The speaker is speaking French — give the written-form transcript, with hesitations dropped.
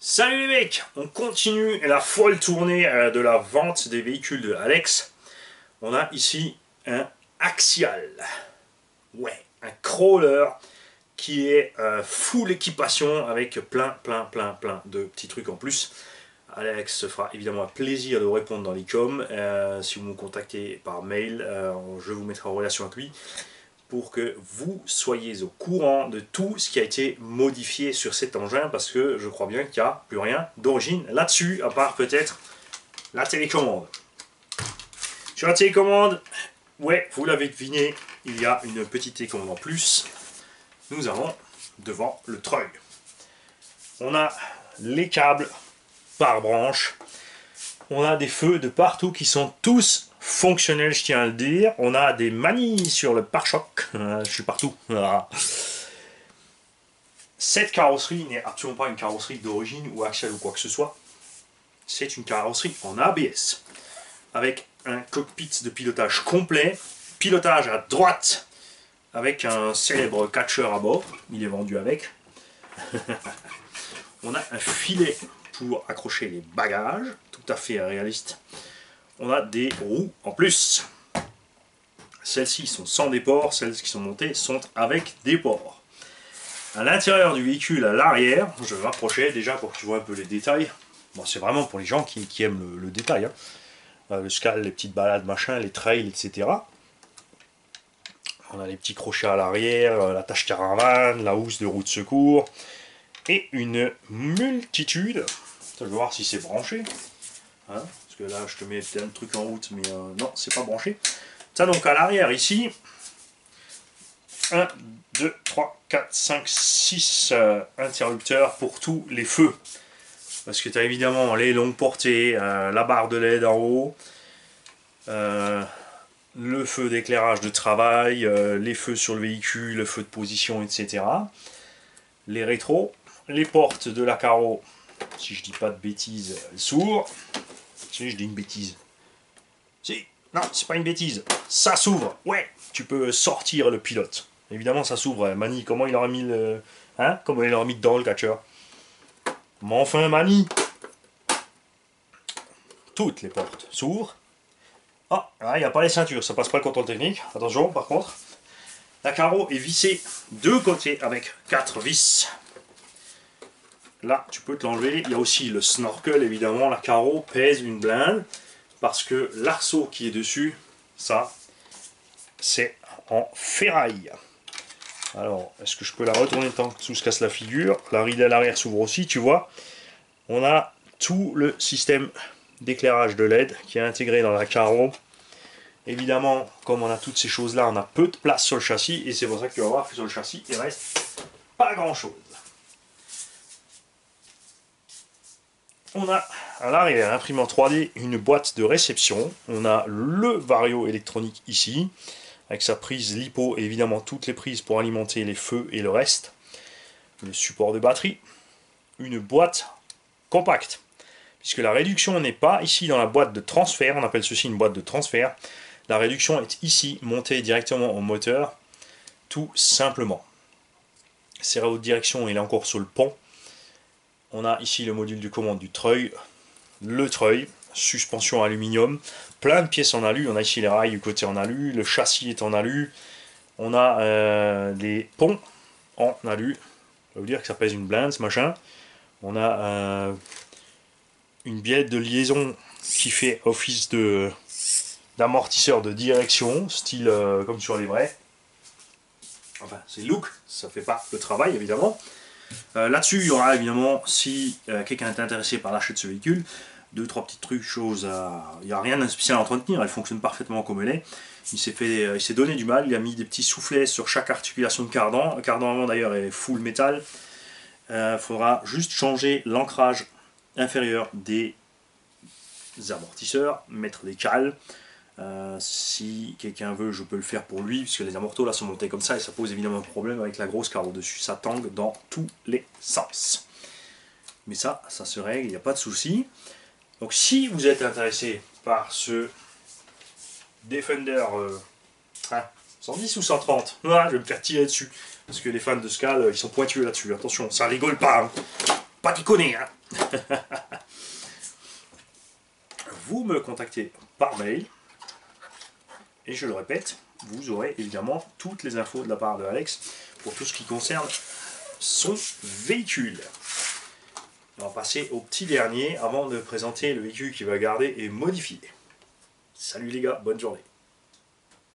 Salut les mecs, on continue la folle tournée de la vente des véhicules de Alex. On a ici un Axial, ouais, un crawler qui est full équipation avec plein de petits trucs en plus. Alex se fera évidemment un plaisir de vous répondre dans les coms. Si vous me contactez par mail, je vous mettrai en relation avec lui pour que vous soyez au courant de tout ce qui a été modifié sur cet engin, parce que je crois bien qu'il n'y a plus rien d'origine là-dessus, à part peut-être la télécommande. Sur la télécommande, ouais, vous l'avez deviné, il y a une petite télécommande en plus. Nous avons devant le treuil. On a les câbles par branche. On a des feux de partout qui sont tous fonctionnels, je tiens à le dire. On a des manies sur le pare-choc. Je suis partout. Cette carrosserie n'est absolument pas une carrosserie d'origine ou Axial ou quoi que ce soit. C'est une carrosserie en ABS. Avec un cockpit de pilotage complet. Pilotage à droite. Avec un célèbre catcheur à bord. Il est vendu avec. On a un filet pour accrocher les bagages, tout à fait réaliste. On a des roues en plus. Celles-ci sont sans déport, celles qui sont montées sont avec déport. À l'intérieur du véhicule, à l'arrière, je vais m'approcher déjà pour que tu vois un peu les détails. Bon, c'est vraiment pour les gens qui aiment le détail. Hein. Le scal, les petites balades, machin, les trails, etc. On a les petits crochets à l'arrière, la tâche caravane, la housse de roue de secours. Et une multitude. Je vais voir si c'est branché. Hein, parce que là, je te mets plein de trucs en route, mais non, c'est pas branché. Ça, donc à l'arrière, ici, 1, 2, 3, 4, 5, 6 interrupteurs pour tous les feux. Parce que tu as évidemment les longues portées, la barre de LED en haut, le feu d'éclairage de travail, les feux sur le véhicule, le feu de position, etc. Les rétros, les portes de la carreau. Si je dis pas de bêtises, elle s'ouvre. Si je dis une bêtise. Si, non, c'est pas une bêtise. Ça s'ouvre. Ouais, tu peux sortir le pilote. Évidemment, ça s'ouvre. Mani, comment il aura mis le. Hein? Comment il aura mis dedans le catcheur? Mais enfin, Mani. Toutes les portes s'ouvrent. Ah, il n'y a pas les ceintures. Ça passe pas le contrôle technique. Attention, par contre. La carreau est vissée de côté avec 4 vis. Là, tu peux te l'enlever. Il y a aussi le snorkel, évidemment. La carreau pèse une blinde. Parce que l'arceau qui est dessus, ça, c'est en ferraille. Alors, est-ce que je peux la retourner tant que tout se casse la figure? La ride à l'arrière s'ouvre aussi, tu vois. On a tout le système d'éclairage de LED qui est intégré dans la carreau. Évidemment, comme on a toutes ces choses-là, on a peu de place sur le châssis. Et c'est pour ça que tu vas voir que sur le châssis, il reste pas grand-chose. On a à l'arrière, imprimant 3D, une boîte de réception. On a le vario électronique ici, avec sa prise LiPo et évidemment toutes les prises pour alimenter les feux et le reste. Le support de batterie. Une boîte compacte, puisque la réduction n'est pas ici dans la boîte de transfert, on appelle ceci une boîte de transfert. La réduction est ici, montée directement au moteur, tout simplement. Serré haute direction, il est encore sur le pont. On a ici le module de commande du treuil, le treuil, suspension aluminium, plein de pièces en alu. On a ici les rails du côté en alu, le châssis est en alu. On a des ponts en alu. Ça veut dire que ça pèse une blinde ce machin. On a une bielle de liaison qui fait office d'amortisseur de direction, style comme sur les vrais. Enfin, c'est look, ça fait pas le travail évidemment. Là-dessus, il y aura évidemment, si quelqu'un est intéressé par l'achat de ce véhicule, 2-3 petits trucs, choses à... Il n'y a rien de spécial à entretenir, elle fonctionne parfaitement comme elle est. Il s'est donné du mal, il a mis des petits soufflets sur chaque articulation de cardan. Le cardan avant d'ailleurs est full métal. Il faudra juste changer l'ancrage inférieur des amortisseurs, mettre des cales. Si quelqu'un veut, je peux le faire pour lui, puisque les amortos là sont montés comme ça et ça pose évidemment un problème avec la grosse carreau dessus. Ça tangue dans tous les sens. Mais ça se règle, il n'y a pas de souci. Donc si vous êtes intéressé par ce Defender 110 ou 130, je vais me faire tirer dessus. Parce que les fans de Scal, ils sont pointueux là-dessus. Attention, ça rigole pas. Hein. Pas déconner. Hein. Vous me contactez par mail. Et je le répète, vous aurez évidemment toutes les infos de la part de Alex pour tout ce qui concerne son véhicule. On va passer au petit dernier avant de présenter le véhicule qu'il va garder et modifier. Salut les gars, bonne journée.